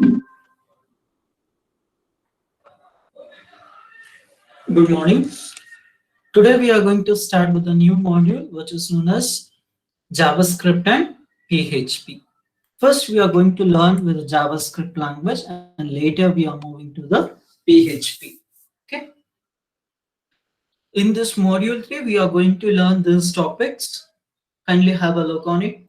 Good morning. Today we are going to start with a new module which is known as JavaScript and PHP. First, we are going to learn with the JavaScript language and later we are moving to the PHP. Okay. In this module 3, we are going to learn these topics. Kindly have a look on it.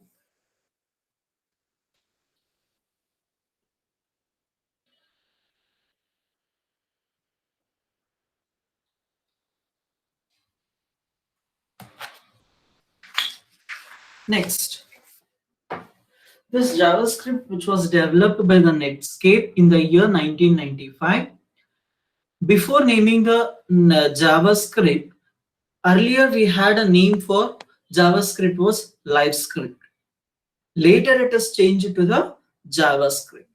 Next, this JavaScript, which was developed by the Netscape in the year 1995. Before naming the JavaScript, earlier we had a name for JavaScript was LiveScript. Later it is changed to the JavaScript.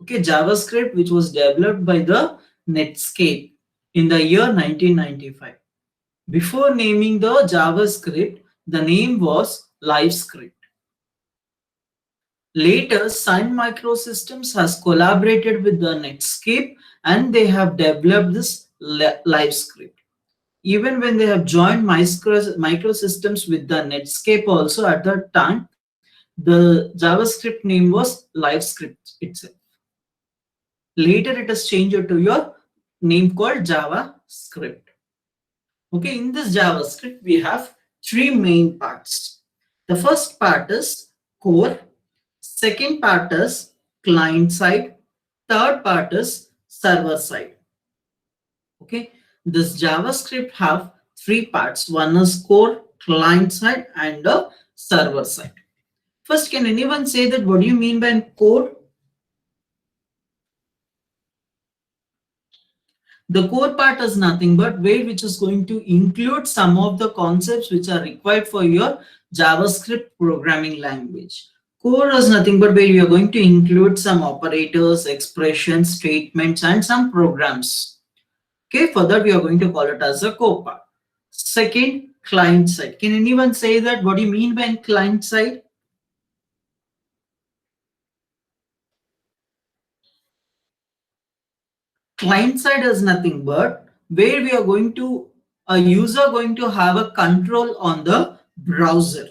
Okay, JavaScript, which was developed by the Netscape in the year 1995. Before naming the JavaScript, the name was LiveScript. Later, Sun Microsystems has collaborated with the Netscape and they have developed this LiveScript. Even when they have joined Microsystems with the Netscape also at that time, the JavaScript name was LiveScript itself. Later it is changed to your name called JavaScript. Okay, in this JavaScript, we have three main parts. The first part is core, second part is client side, third part is server side. Okay, this JavaScript have three parts. One is core, client side, and the server side. First, can anyone say that what do you mean by core? The core part is nothing but where which is going to include some of the concepts which are required for your JavaScript programming language. Core is nothing but where you are going to include some operators, expressions, statements, and some programs. Okay, for that we are going to call it as a core part. Second, client side. Can anyone say that what do you mean by client side? Client side is nothing but where we are going to, a user going to have a control on the browser.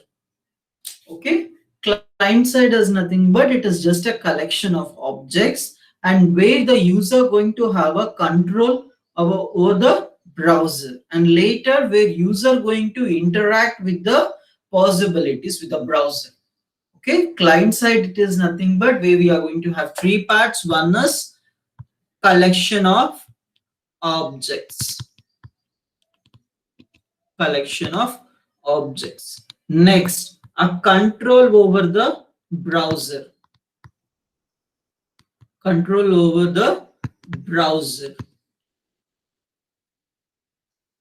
Okay, client side is nothing but it is just a collection of objects and where the user going to have a control over the browser, and later where user going to interact with the possibilities with the browser. Okay, client side it is nothing but where we are going to have three parts. One is collection of objects. Collection of objects. Next, a control over the browser. Control over the browser.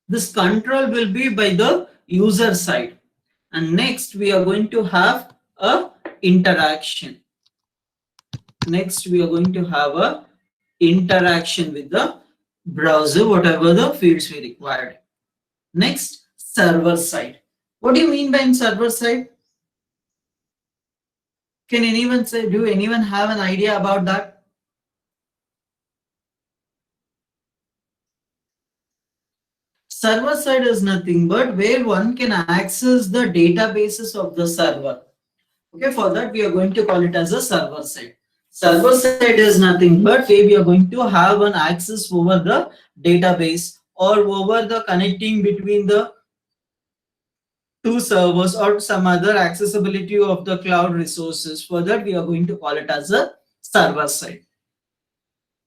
This control will be by the user side. And next, we are going to have a interaction. Next, we are going to have a interaction with the browser, whatever the fields we required. Next, server side. What do you mean by server side? Can anyone say, do anyone have an idea about that? Server side is nothing but where one can access the databases of the server. Okay, for that we are going to call it as a server side. Server side is nothing but where we are going to have an access over the database or over the connecting between the two servers or some other accessibility of the cloud resources. For that we are going to call it as a server side.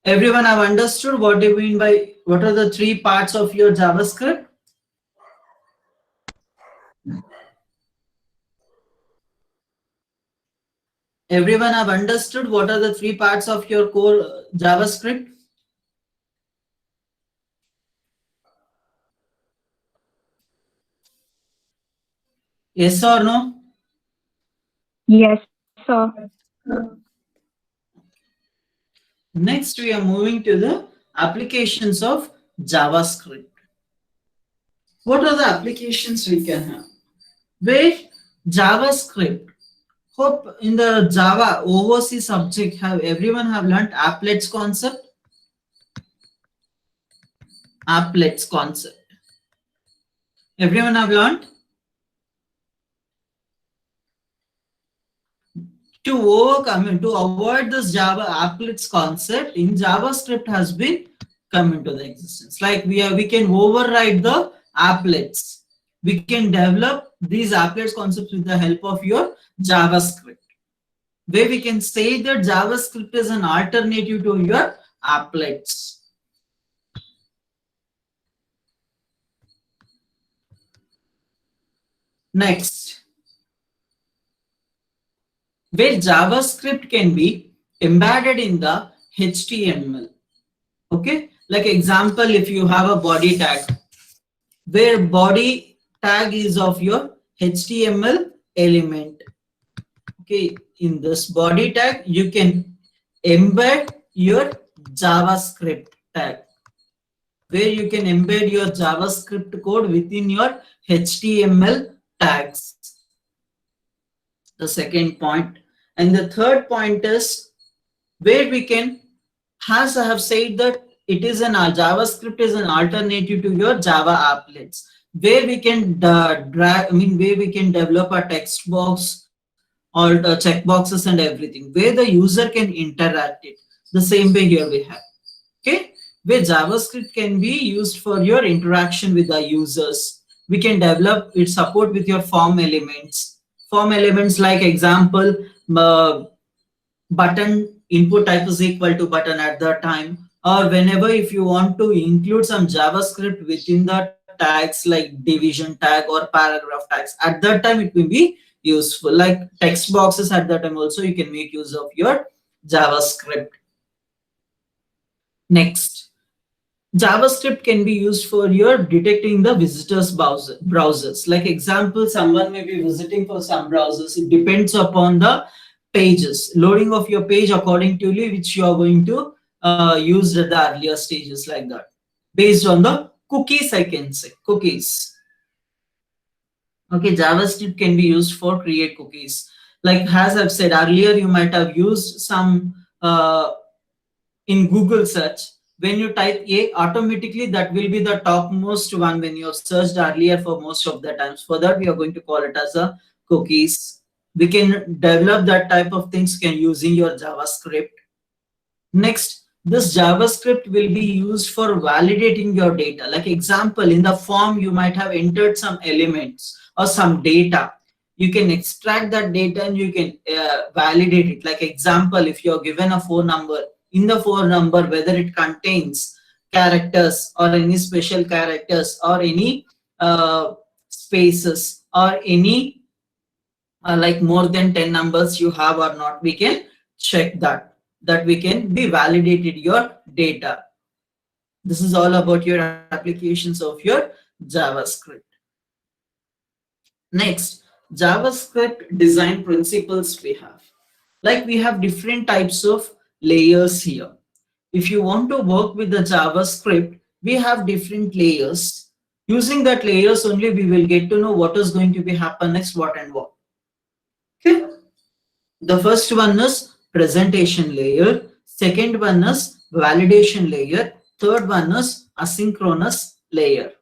Everyone have understood what do you mean by what are the three parts of your JavaScript? Everyone have understood what are the three parts of your core JavaScript? Yes or no? Yes, sir. Next, we are moving to the applications of JavaScript. What are the applications we can have? Where JavaScript Hope in the Java OOC subject have everyone have learned applets concept. Applets concept. Everyone have learned. To overcome, to avoid this Java applets concept in JavaScript has been come into the existence. Like we can override the applets. We can develop these applets concepts with the help of your JavaScript, where we can say that JavaScript is an alternative to your applets. Next, where JavaScript can be embedded in the HTML. Okay, like example, if you have a body tag, where body tag is of your HTML element. Okay, in this body tag, you can embed your JavaScript tag, where you can embed your JavaScript code within your HTML tags. The second point. And the third point is where we can, as I have said that it is an JavaScript is an alternative to your Java applets, where we can drag, where we can develop a text box or the checkboxes and everything, where the user can interact it. The same way here we have. Okay, where JavaScript can be used for your interaction with the users. We can develop it support with your form elements. Form elements like example, button input type is equal to button at that time, or whenever if you want to include some JavaScript within the tags like division tag or paragraph tags, at that time it will be useful. Like text boxes, at that time also you can make use of your JavaScript. Next, JavaScript can be used for your detecting the visitors browsers. Like example, someone may be visiting for some browsers. It depends upon the pages, loading of your page according to which you are going to use at the earlier stages, like that. Based on the cookies, I can say cookies. Okay, JavaScript can be used for create cookies. Like as I've said earlier, you might have used some in Google search. When you type A, automatically that will be the topmost one when you have searched earlier for most of the times. For that, we are going to call it as a cookies. We can develop that type of things can using your JavaScript. Next, this JavaScript will be used for validating your data. Like example, in the form, you might have entered some elements or some data. You can extract that data and you can validate it. Like example, if you're given a phone number, in the phone number, whether it contains characters or any special characters or any spaces or any like more than 10 numbers you have or not, we can check that we can be validated your data. This is all about your applications of your JavaScript. Next, JavaScript design principles we have. Like we have different types of layers here. If you want to work with the JavaScript, we have different layers. Using that layers only, we will get to know what is going to be happen next, what and what. Okay. The first one is presentation layer. Second one is validation layer. Third one is asynchronous layer.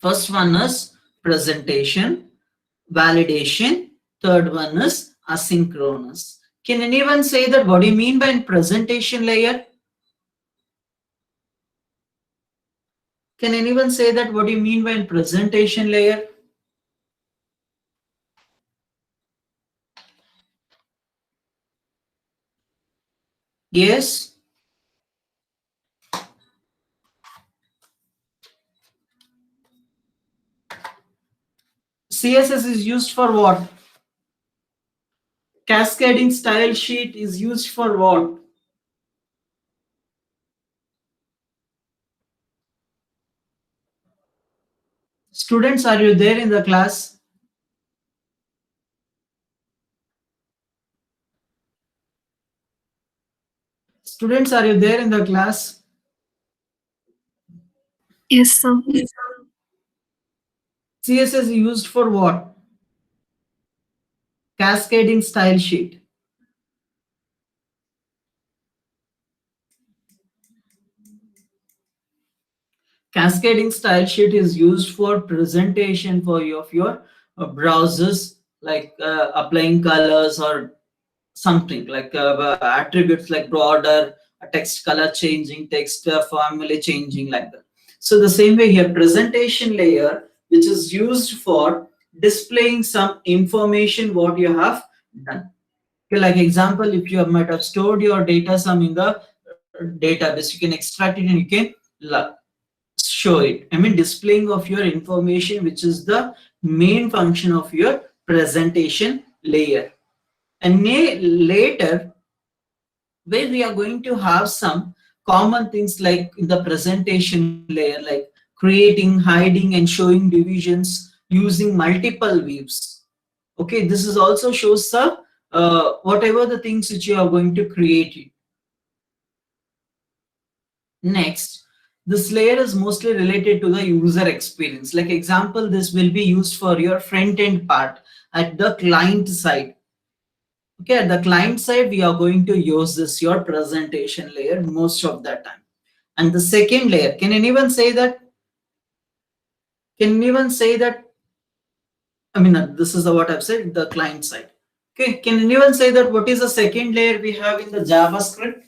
First one is presentation, validation. Third one is asynchronous. Can anyone say that what do you mean by presentation layer? Can anyone say that what do you mean by presentation layer? Yes. CSS is used for what? Cascading style sheet is used for what? Students, are you there in the class? Students, are you there in the class? Yes, sir. CSS is used for what? Cascading style sheet. Cascading style sheet is used for presentation for your browsers, like applying colors or something like attributes like border, text color changing, text family changing, like that. So the same way here, presentation layer, which is used for displaying some information what you have done. Okay, like example, if you might have stored your data some in the database, you can extract it and you can show it. I mean, displaying of your information, which is the main function of your presentation layer. And later, where we are going to have some common things like in the presentation layer, like creating, hiding, and showing divisions using multiple views. Okay, this is also shows the whatever the things which you are going to create. Next, this layer is mostly related to the user experience. Like example, this will be used for your front end part at the client side. Okay, at the client side, we are going to use this your presentation layer most of the time. And the second layer, can anyone say that? Can anyone say that? I mean, this is what I've said, the client side. Okay, can anyone say that what is the second layer we have in the JavaScript?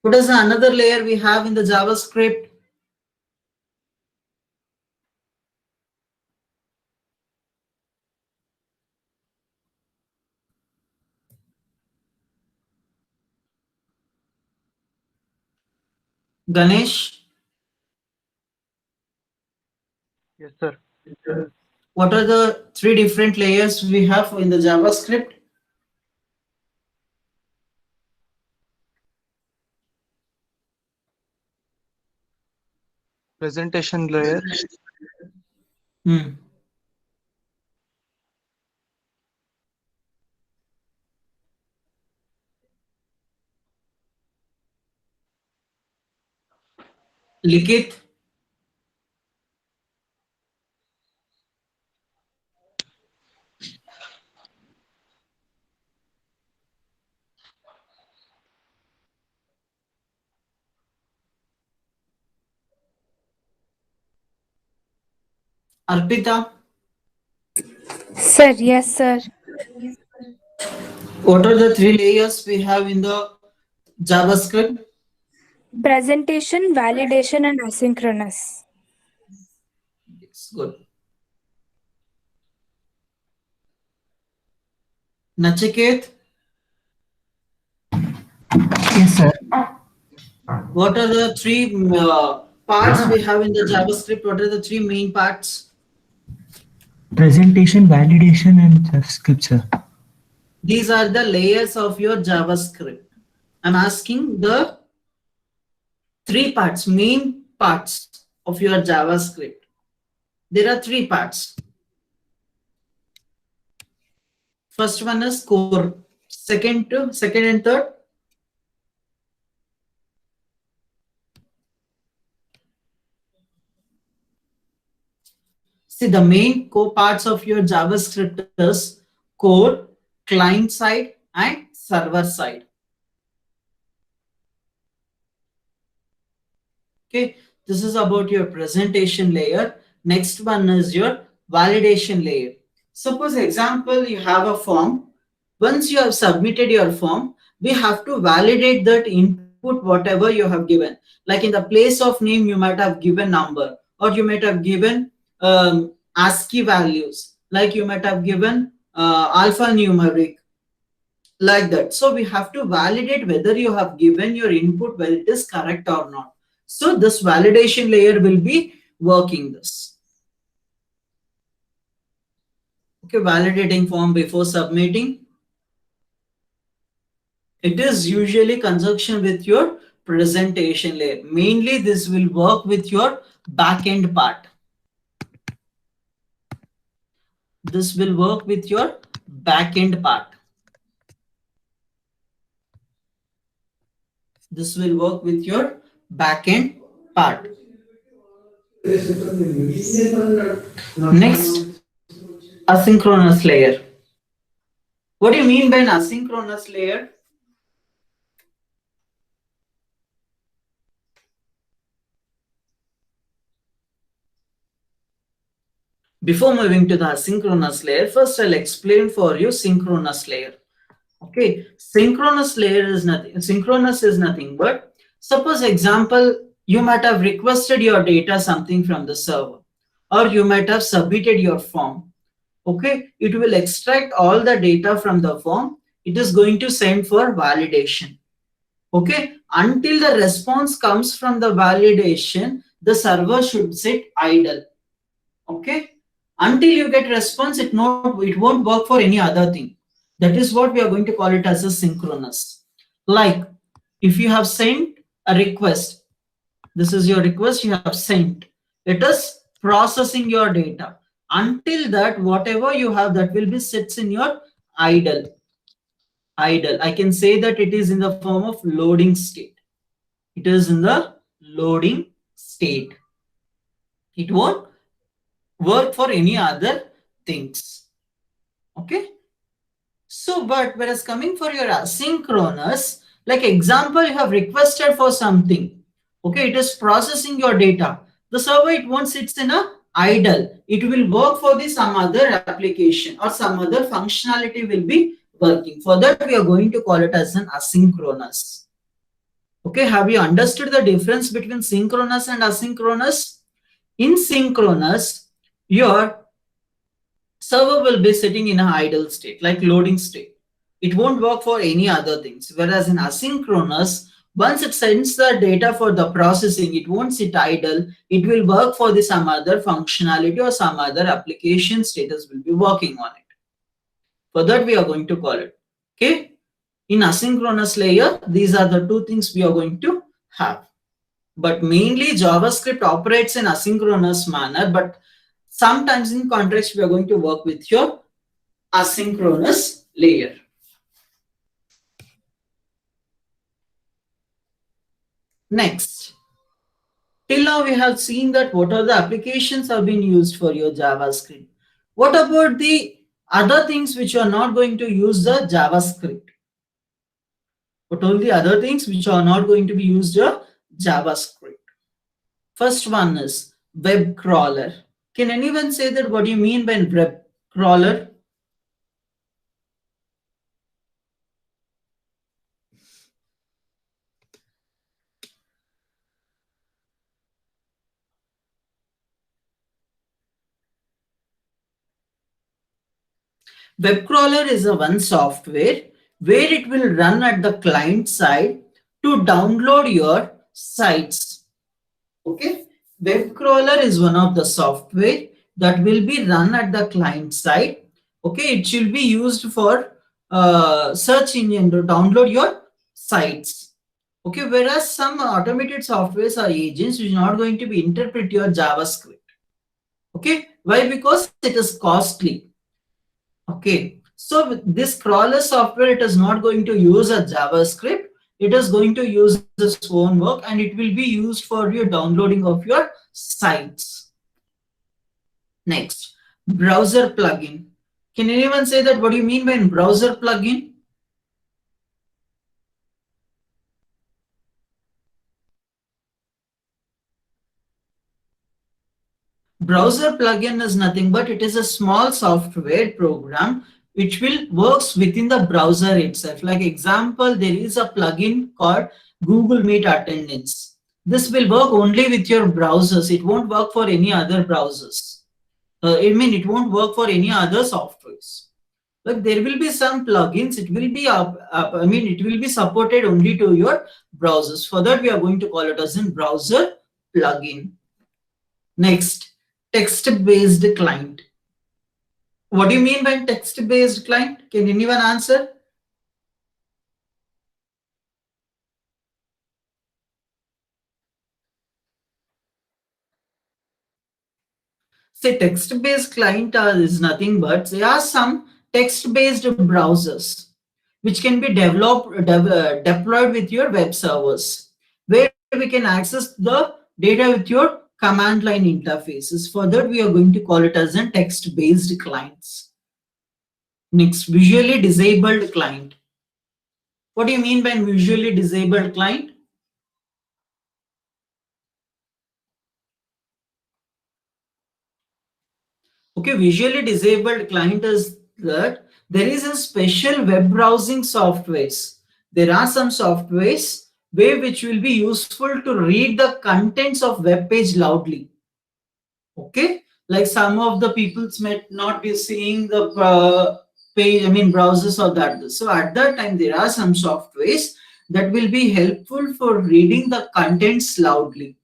What is the another layer we have in the JavaScript? Ganesh? Yes, sir. What are the three different layers we have in the JavaScript? Presentation layer, Hmm. Likit? Arpita? Sir, yes, sir. What are the three layers we have in the JavaScript? Presentation, validation, and asynchronous. It's good. Nachiket? Yes, sir. What are the three parts we have in the JavaScript? What are the three main parts? Presentation, validation, and JavaScript, sir. These are the layers of your JavaScript. I'm asking the three parts, main parts of your JavaScript. There are three parts. First one is core. Second and third. See, the main core parts of your JavaScript is core, client side, and server side. Okay, this is about your presentation layer. Next one is your validation layer. Suppose example, you have a form. Once you have submitted your form, we have to validate that input whatever you have given. Like in the place of name, you might have given number, or you might have given ASCII values, like you might have given alphanumeric, like that. So we have to validate whether you have given your input, whether it is correct or not. So this validation layer will be working this. Okay, validating form before submitting. It is usually conjunction with your presentation layer. Mainly this will work with your backend part. This will work with your backend part. This will work with your backend part. Next, asynchronous layer. What do you mean by an asynchronous layer? Before moving to the asynchronous layer, first I'll explain for you synchronous layer. Okay, synchronous layer is nothing. Synchronous is nothing but, suppose example, you might have requested your data something from the server, or you might have submitted your form. Okay, it will extract all the data from the form. It is going to send for validation. Okay, until the response comes from the validation, the server should sit idle. Okay, until you get response, it won't work for any other thing. That is what we are going to call it as a synchronous. Like if you have sent a request, this is your request you have sent, it is processing your data. Until that, whatever you have, that will be sits in your idle. I can say that it is in the form of loading state. It is in the loading state. It won't work for any other things. Okay, so but whereas coming for your asynchronous, like example, you have requested for something. Okay, it is processing your data. The server, it won't sit in a idle. It will work for the some other application or some other functionality will be working. For that, we are going to call it as an asynchronous. Okay, have you understood the difference between synchronous and asynchronous? In synchronous, your server will be sitting in an idle state, like loading state. It won't work for any other things. Whereas in asynchronous, once it sends the data for the processing, it won't sit idle. It will work for the some other functionality or some other application status will be working on it. For that, we are going to call it. Okay. In asynchronous layer, these are the two things we are going to have. But mainly JavaScript operates in asynchronous manner, but sometimes in context, we are going to work with your asynchronous layer. Next, till now we have seen that what are the applications have been used for your JavaScript. What about the other things which are not going to use the JavaScript? What are the other things which are not going to be used the JavaScript? First one is web crawler. Can anyone say that what do you mean by web crawler? Web crawler is a one software where it will run at the client side to download your sites. Okay, web crawler is one of the software that will be run at the client side. Okay, it should be used for search engine to download your sites. Okay, whereas some automated softwares or agents which are not going to be interpret your JavaScript. Okay, why? Because it is costly. Okay, so this crawler software, it is not going to use a JavaScript. It is going to use its own work and it will be used for your downloading of your sites. Next, browser plugin. Can anyone say that what do you mean by browser plugin? Browser plugin is nothing but it is a small software program which will works within the browser itself. Like example, there is a plugin called Google Meet Attendance. This will work only with your browsers. It won't work for any other browsers. It won't work for any other softwares. But there will be some plugins. It will be it will be supported only to your browsers. For that, we are going to call it as a browser plugin. Next, text-based client. What do you mean by text-based client? Can anyone answer? Say text-based client is nothing but there are some text-based browsers which can be deployed with your web servers, where we can access the data with your command line interfaces. For that, we are going to call it as a text-based clients. Next, visually disabled client. What do you mean by visually disabled client? Okay, visually disabled client is that there is a special web browsing softwares. There are some softwares which will be useful to read the contents of web page loudly. Okay, like some of the people might not be seeing the page, browsers or that. So at that time, there are some softwares that will be helpful for reading the contents loudly.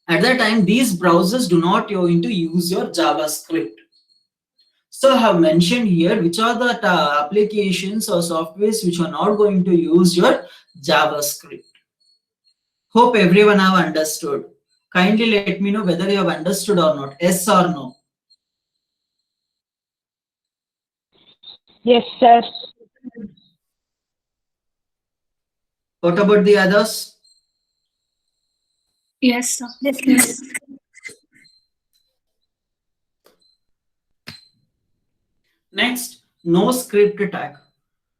At that time, these browsers do not going to use your JavaScript. So I have mentioned here which are the applications or softwares which are not going to use your JavaScript. Hope everyone have understood. Kindly let me know whether you have understood or not. Yes or no? Yes, sir. What about the others? Yes, sir. Yes. Next, no script tag.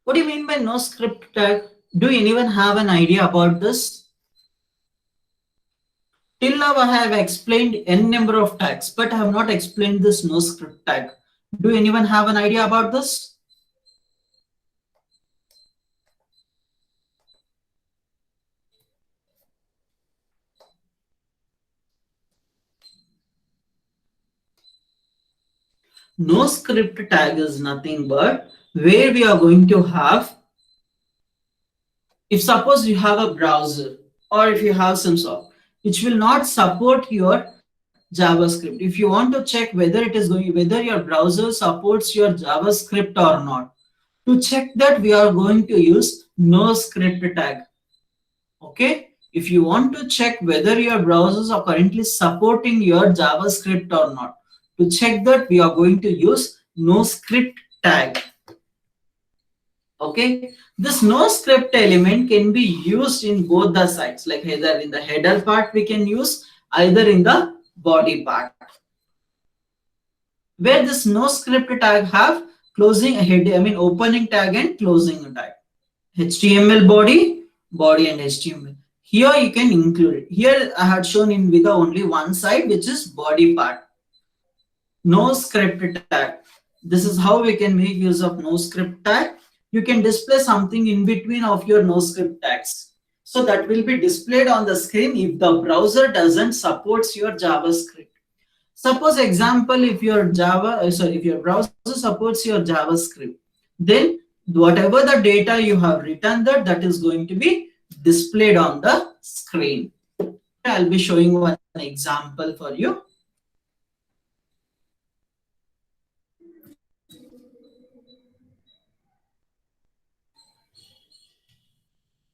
What do you mean by no script tag? Do anyone have an idea about this? Till now I have explained n number of tags, but I have not explained this no script tag. Do anyone have an idea about this? No script tag is nothing but where we are going to have, if suppose you have a browser or if you have some software which will not support your JavaScript. If you want to check whether whether your browser supports your JavaScript or not, to check that we are going to use no script tag. Okay, if you want to check whether your browsers are currently supporting your JavaScript or not, to check that we are going to use no script tag. Okay, this no script element can be used in both the sides, like either in the header part we can use, either in the body part. Where this no script tag have closing head, opening tag and closing tag. HTML body and HTML. Here you can include it. Here I had shown in with only one side, which is body part. No script tag. This is how we can make use of no script tag. You can display something in between of your no script tags. So that will be displayed on the screen if the browser doesn't support your JavaScript. Suppose example, if your browser supports your JavaScript, then whatever the data you have written there, that is going to be displayed on the screen. I'll be showing one example for you.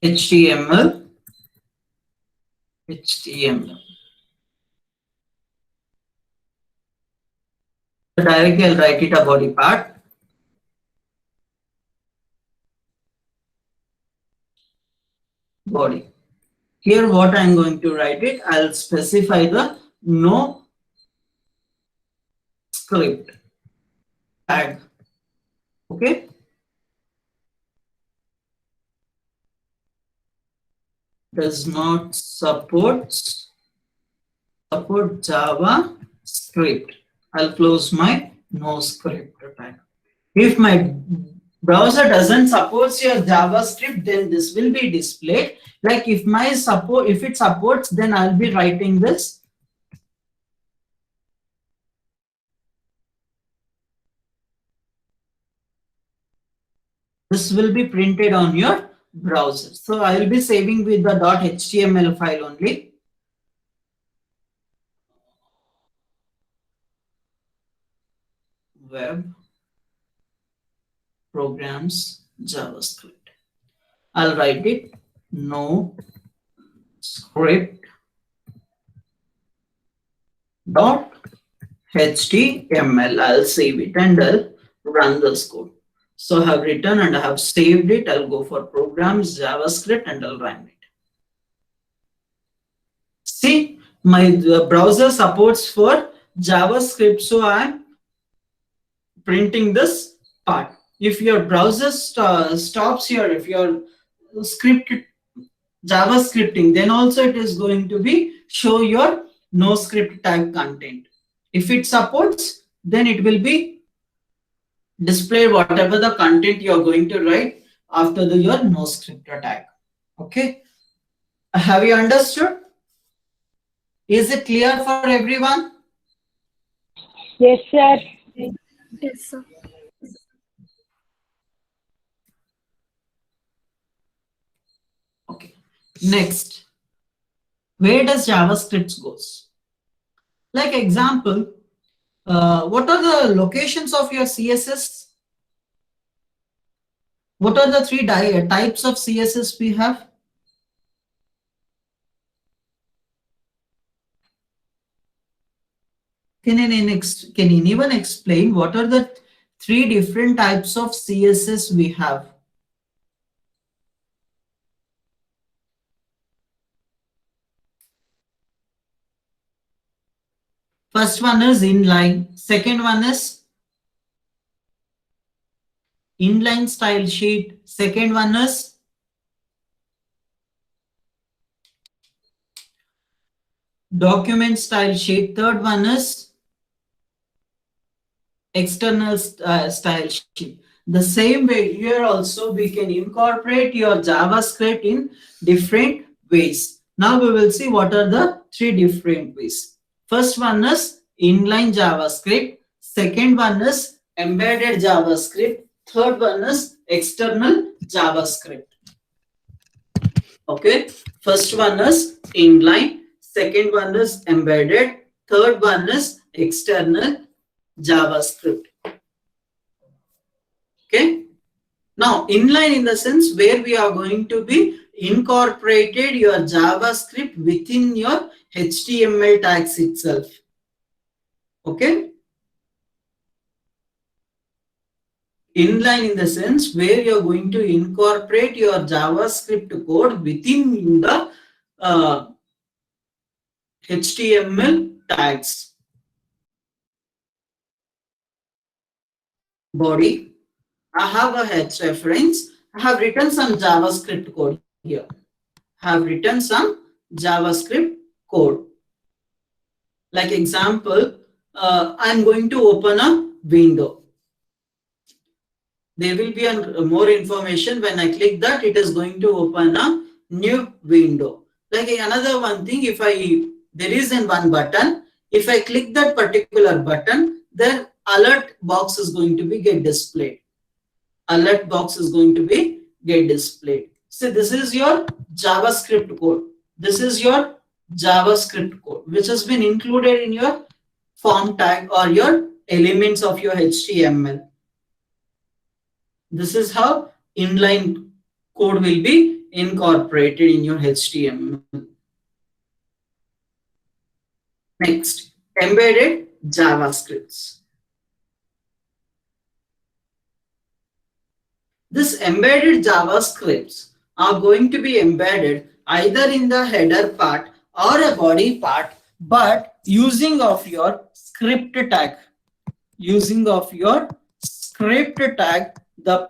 HTML. Directly I'll write it a body part. Body. Here what I'm going to write it, I'll specify the no script tag. Okay. Does not support JavaScript. I'll close my no script tag. If my browser doesn't support your JavaScript, then this will be displayed. Like if it supports, then I'll be writing this. This will be printed on your browser. So I will be saving with the .html file only. Web programs JavaScript. I'll write it no script .html. I'll save it and I'll run this code. So I have written and I have saved it. I'll go for programs JavaScript and I'll run it. See, my browser supports for JavaScript, so I'm printing this part. If your browser stops here, if your script JavaScripting, then also it is going to be show your no script tag content. If it supports, then it will be display whatever the content you are going to write after your no script tag. Okay, have you understood? Is it clear for everyone? Yes, sir. Yes, sir. Okay. Next, where does JavaScript goes? Like example, what are the locations of your CSS? What are the three types of CSS we have? Can anyone explain what are the three different types of CSS we have? First one is inline. Second one is inline style sheet. Second one is document style sheet. Third one is external style sheet. The same way here also we can incorporate your JavaScript in different ways. Now we will see what are the three different ways. First one is inline JavaScript. Second one is embedded JavaScript. Third one is external JavaScript. Okay. First one is inline. Second one is embedded. Third one is external JavaScript. Okay. Now inline in the sense where we are going to be incorporated your JavaScript within your HTML tags itself. Okay. Inline in the sense where you are going to incorporate your JavaScript code within the HTML tags. Body. I have a H reference. I have written some JavaScript code here. I have written some JavaScript code. Like example, I'm going to open a window. There will be more information when I click that. It is going to open a new window. Like another one thing, if there is one button, if I click that particular button, then alert box is going to be get displayed. Alert box is going to be get displayed. So this is your JavaScript code. This is your JavaScript code, which has been included in your form tag or your elements of your HTML. This is how inline code will be incorporated in your HTML. Next, embedded JavaScripts. This embedded JavaScripts are going to be embedded either in the header part or a body part, but using of your script tag. Using of your script tag, the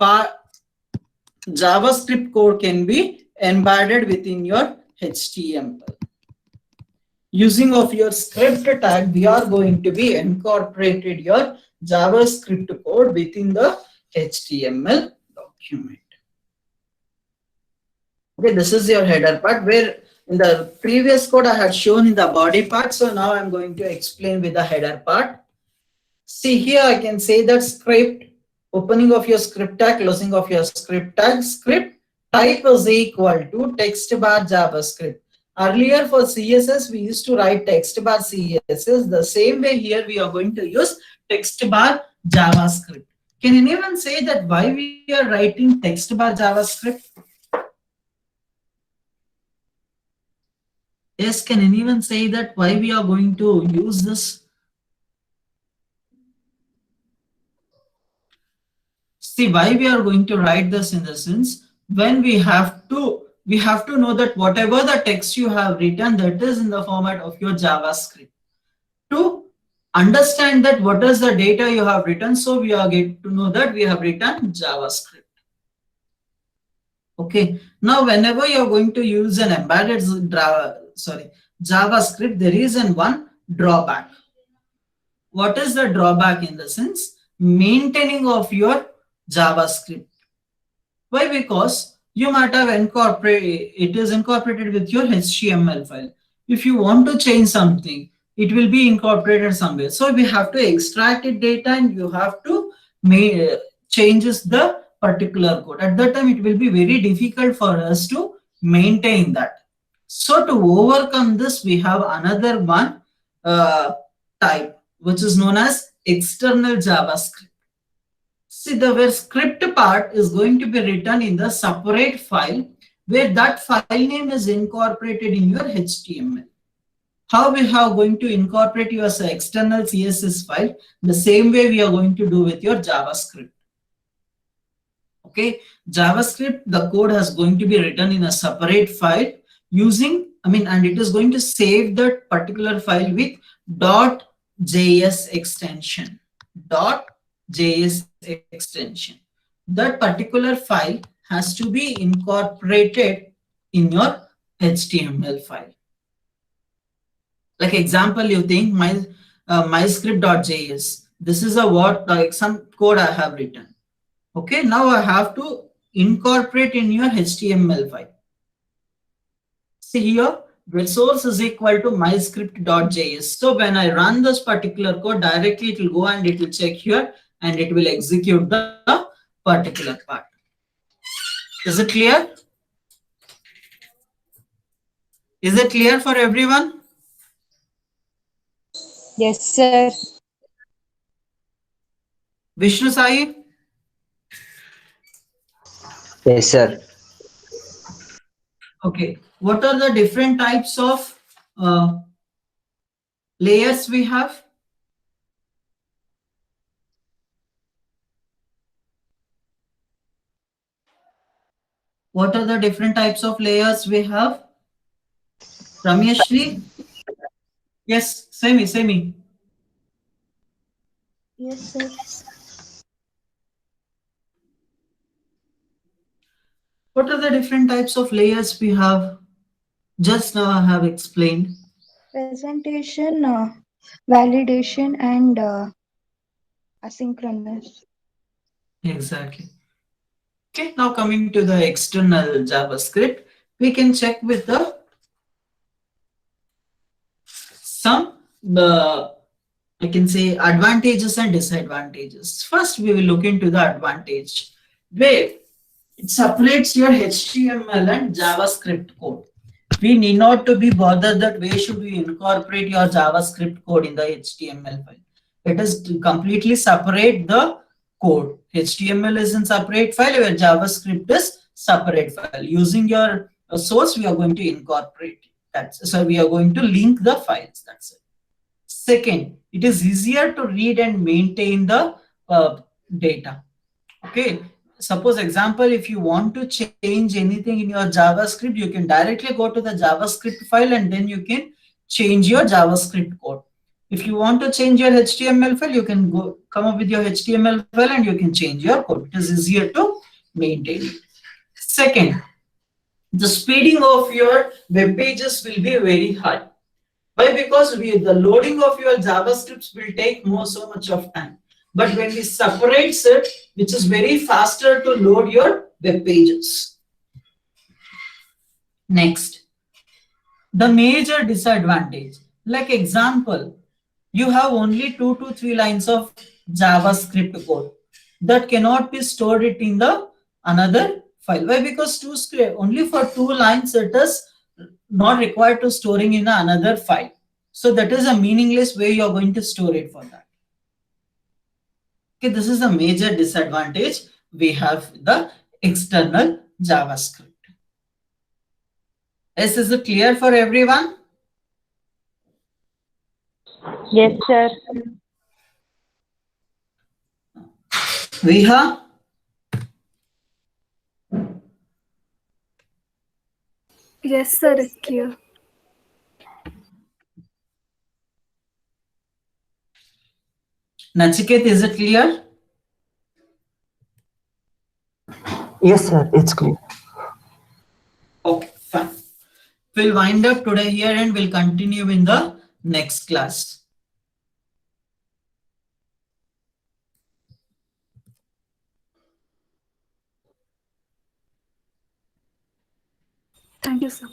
JavaScript code can be embedded within your HTML. Using of your script tag, we are going to be incorporated your JavaScript code within the HTML document. Okay, this is your header part, where in the previous code I had shown in the body part. So now I'm going to explain with the header part. See here, I can say that script, opening of your script tag, closing of your script tag, script type is equal to text bar JavaScript. Earlier for CSS, we used to write text bar CSS. The same way here we are going to use text bar JavaScript. Can anyone say that why we are writing text bar JavaScript? Yes, can anyone say that why we are going to use this? See, why we are going to write this in the sense when we have to we have to know that whatever the text you have written, that is in the format of your JavaScript. To understand that what is the data you have written, so we are get to know that we have written JavaScript. Okay, now whenever you are going to use an embedded JavaScript, there is one drawback. What is the drawback? In the sense, maintaining of your JavaScript. Why? Because you might have incorporated, it is incorporated with your HTML file. If you want to change something, it will be incorporated somewhere. So we have to extract it data and you have to changes the particular code. At that time, it will be very difficult for us to maintain that. So to overcome this, we have another one type, which is known as external JavaScript. See, the where script part is going to be written in the separate file, where that file name is incorporated in your HTML. How we are going to incorporate your external CSS file? The same way we are going to do with your JavaScript. Okay, JavaScript, the code has going to be written in a separate file using, and it is going to save that particular file with .js extension. .js extension. That particular file has to be incorporated in your HTML file. Like example, you think myscript.js. This is a like some code I have written. Okay, now I have to incorporate in your HTML file. See here, the source is equal to myscript.js. So when I run this particular code, directly it will go and it will check here and it will execute the particular part. Is it clear? Is it clear for everyone? Yes, sir. Vishnu Sai? Yes, sir. Okay. What are the different types of layers we have? What are the different types of layers we have? Ramyashri? Yes, Semi. Yes, sir. What are the different types of layers we have? Just now I have explained. Presentation, validation, and asynchronous. Exactly. Okay, now coming to the external JavaScript, we can check with the some I can say advantages and disadvantages. First, we will look into the advantage, where it separates your HTML and JavaScript code. We need not to be bothered that where should we incorporate your JavaScript code in the HTML file. It is to completely separate the code. HTML is in separate file, where JavaScript is separate file. Using your source, we are going to incorporate it. So we are going to link the files. That's it. Second, it is easier to read and maintain the data. Okay. Suppose example, if you want to change anything in your JavaScript, you can directly go to the JavaScript file and then you can change your JavaScript code. If you want to change your HTML file, you can come up with your HTML file and you can change your code. It is easier to maintain it. Second, the speeding of your web pages will be very high. Why? Because the loading of your JavaScripts will take so much of time. But when we separate it, which is very faster to load your web pages. Next, the major disadvantage. Like example, you have only 2 to 3 lines of JavaScript code that cannot be stored it in the another file. Why? Because only for 2 lines it is not required to storing in another file. So that is a meaningless way you are going to store it for that. Okay, this is a major disadvantage we have the external JavaScript. Is it clear for everyone? Yes, sir. Viha? Yes, sir. It's clear. Nachiket, is it clear? Yes, sir. It's clear. Okay, fine. We'll wind up today here and we'll continue in the next class. Thank you, sir.